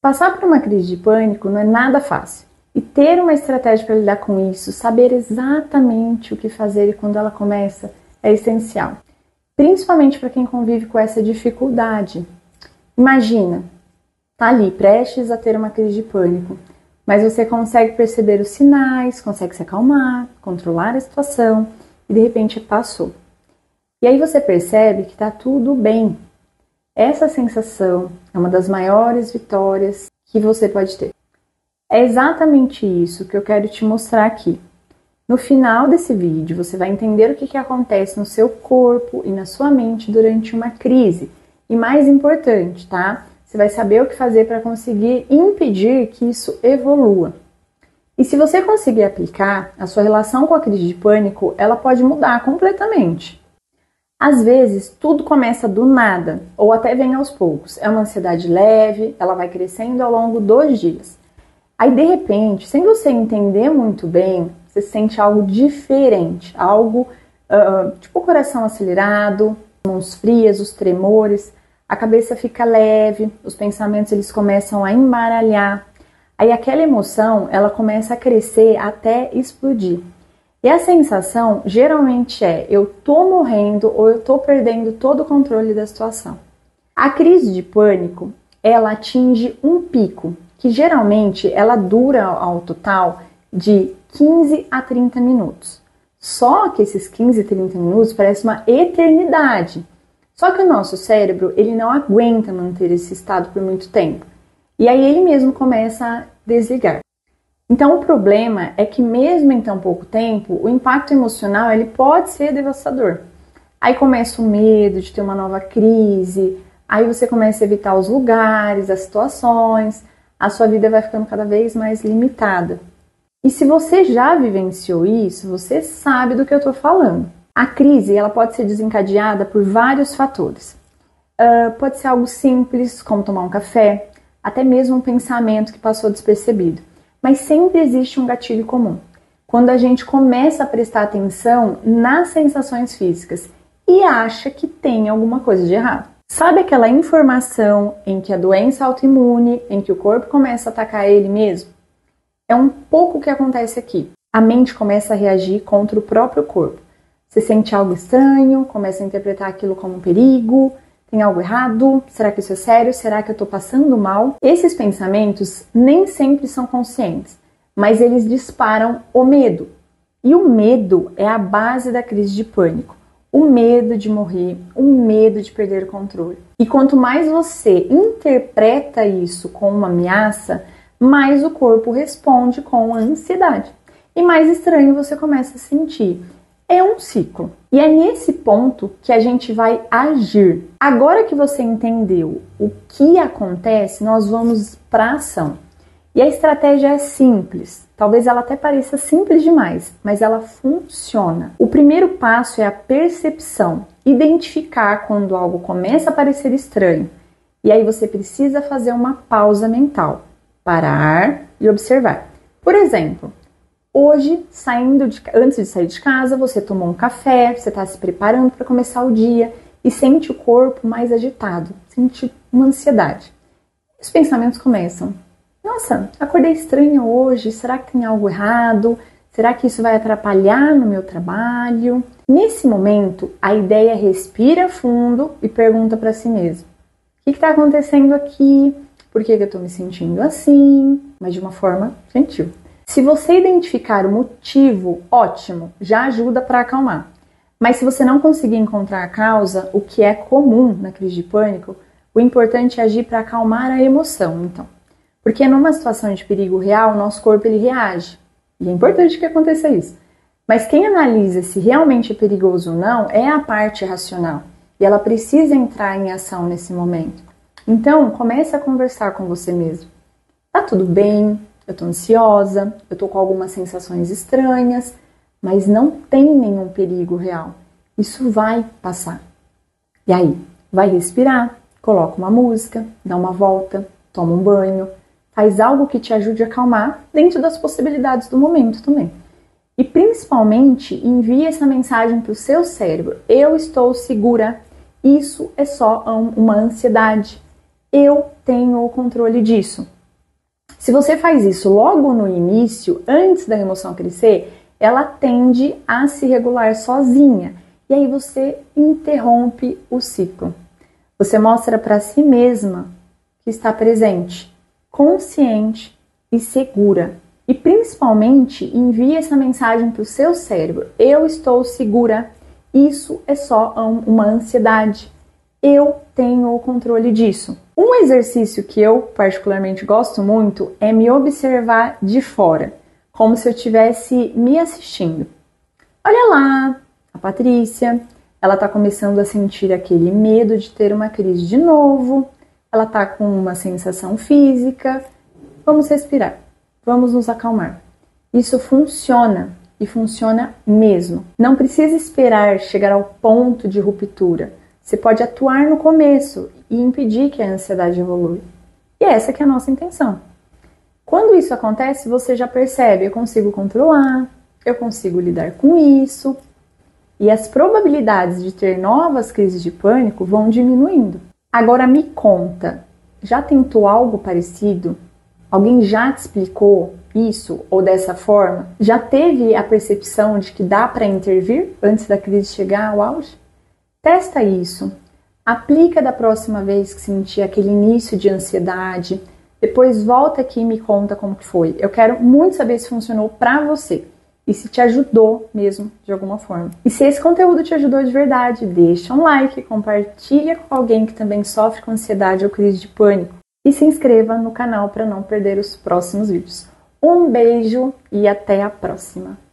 Passar por uma crise de pânico não é nada fácil. E ter uma estratégia para lidar com isso, saber exatamente o que fazer e quando ela começa, é essencial. Principalmente para quem convive com essa dificuldade. Imagina, tá ali prestes a ter uma crise de pânico, mas você consegue perceber os sinais, consegue se acalmar, controlar a situação e de repente passou. E aí você percebe que tá tudo bem. Essa sensação é uma das maiores vitórias que você pode ter. É exatamente isso que eu quero te mostrar aqui. No final desse vídeo, você vai entender o que acontece no seu corpo e na sua mente durante uma crise. E mais importante, tá? Você vai saber o que fazer para conseguir impedir que isso evolua. E se você conseguir aplicar, a sua relação com a crise de pânico, ela pode mudar completamente. Às vezes, tudo começa do nada, ou até vem aos poucos. É uma ansiedade leve, ela vai crescendo ao longo dos dias. Aí, de repente, sem você entender muito bem, você sente algo diferente, algo tipo o coração acelerado, mãos frias, os tremores, a cabeça fica leve, os pensamentos eles começam a embaralhar. Aí aquela emoção, ela começa a crescer até explodir. E a sensação geralmente é, eu tô morrendo ou eu tô perdendo todo o controle da situação. A crise de pânico, ela atinge um pico, que geralmente ela dura ao total de 15 a 30 minutos. Só que esses 15 a 30 minutos parecem uma eternidade. Só que o nosso cérebro, ele não aguenta manter esse estado por muito tempo. E aí ele mesmo começa a desligar. Então o problema é que mesmo em tão pouco tempo, o impacto emocional ele pode ser devastador. Aí começa o medo de ter uma nova crise, aí você começa a evitar os lugares, as situações, a sua vida vai ficando cada vez mais limitada. E se você já vivenciou isso, você sabe do que eu estou falando. A crise ela pode ser desencadeada por vários fatores. Pode ser algo simples, como tomar um café, até mesmo um pensamento que passou despercebido. Mas sempre existe um gatilho comum. Quando a gente começa a prestar atenção nas sensações físicas e acha que tem alguma coisa de errado. Sabe aquela informação em que a doença autoimune, em que o corpo começa a atacar ele mesmo? É um pouco o que acontece aqui. A mente começa a reagir contra o próprio corpo. Você sente algo estranho, começa a interpretar aquilo como um perigo, tem algo errado, será que isso é sério, será que eu estou passando mal? Esses pensamentos nem sempre são conscientes, mas eles disparam o medo. E o medo é a base da crise de pânico. O medo de morrer, o medo de perder o controle. E quanto mais você interpreta isso como uma ameaça, mais o corpo responde com a ansiedade. E mais estranho você começa a sentir. É um ciclo. E é nesse ponto que a gente vai agir. Agora que você entendeu o que acontece, nós vamos para a ação. E a estratégia é simples. Talvez ela até pareça simples demais, mas ela funciona. O primeiro passo é a percepção. Identificar quando algo começa a parecer estranho. E aí você precisa fazer uma pausa mental. Parar e observar. Por exemplo, hoje, antes de sair de casa, você tomou um café, você está se preparando para começar o dia e sente o corpo mais agitado, sente uma ansiedade. Os pensamentos começam. Nossa, acordei estranha hoje, será que tem algo errado? Será que isso vai atrapalhar no meu trabalho? Nesse momento, a ideia é respira fundo e pergunta para si mesmo. O que está acontecendo aqui? Por que eu estou me sentindo assim? Mas de uma forma gentil. Se você identificar o motivo, ótimo, já ajuda para acalmar. Mas se você não conseguir encontrar a causa, o que é comum na crise de pânico, o importante é agir para acalmar a emoção, então. Porque numa situação de perigo real, o nosso corpo ele reage. E é importante que aconteça isso. Mas quem analisa se realmente é perigoso ou não é a parte racional. E ela precisa entrar em ação nesse momento. Então, comece a conversar com você mesmo. Tá tudo bem? Eu tô ansiosa, eu tô com algumas sensações estranhas, mas não tem nenhum perigo real. Isso vai passar. E aí, vai respirar, coloca uma música, dá uma volta, toma um banho, faz algo que te ajude a acalmar dentro das possibilidades do momento também. E principalmente, envie essa mensagem para o seu cérebro. Eu estou segura. Isso é só uma ansiedade. eu tenho o controle disso. Se você faz isso logo no início, antes da emoção crescer, ela tende a se regular sozinha. E aí você interrompe o ciclo. Você mostra para si mesma que está presente, consciente e segura. E principalmente envia essa mensagem para o seu cérebro. Eu estou segura. Isso é só uma ansiedade. Eu tenho o controle disso. Um exercício que eu particularmente gosto muito é me observar de fora, como se eu estivesse me assistindo. Olha lá, a Patrícia, ela está começando a sentir aquele medo de ter uma crise de novo, ela está com uma sensação física. Vamos respirar, vamos nos acalmar. Isso funciona e funciona mesmo. Não precisa esperar chegar ao ponto de ruptura. Você pode atuar no começo e impedir que a ansiedade evolua. E essa que é a nossa intenção. Quando isso acontece, você já percebe, eu consigo controlar, eu consigo lidar com isso. E as probabilidades de ter novas crises de pânico vão diminuindo. Agora me conta, já tentou algo parecido? Alguém já te explicou isso ou dessa forma? Já teve a percepção de que dá para intervir antes da crise chegar ao auge? Testa isso. Aplica da próxima vez que sentir aquele início de ansiedade. Depois volta aqui e me conta como que foi. Eu quero muito saber se funcionou para você e se te ajudou mesmo de alguma forma. E se esse conteúdo te ajudou de verdade, deixa um like, compartilha com alguém que também sofre com ansiedade ou crise de pânico e se inscreva no canal para não perder os próximos vídeos. Um beijo e até a próxima!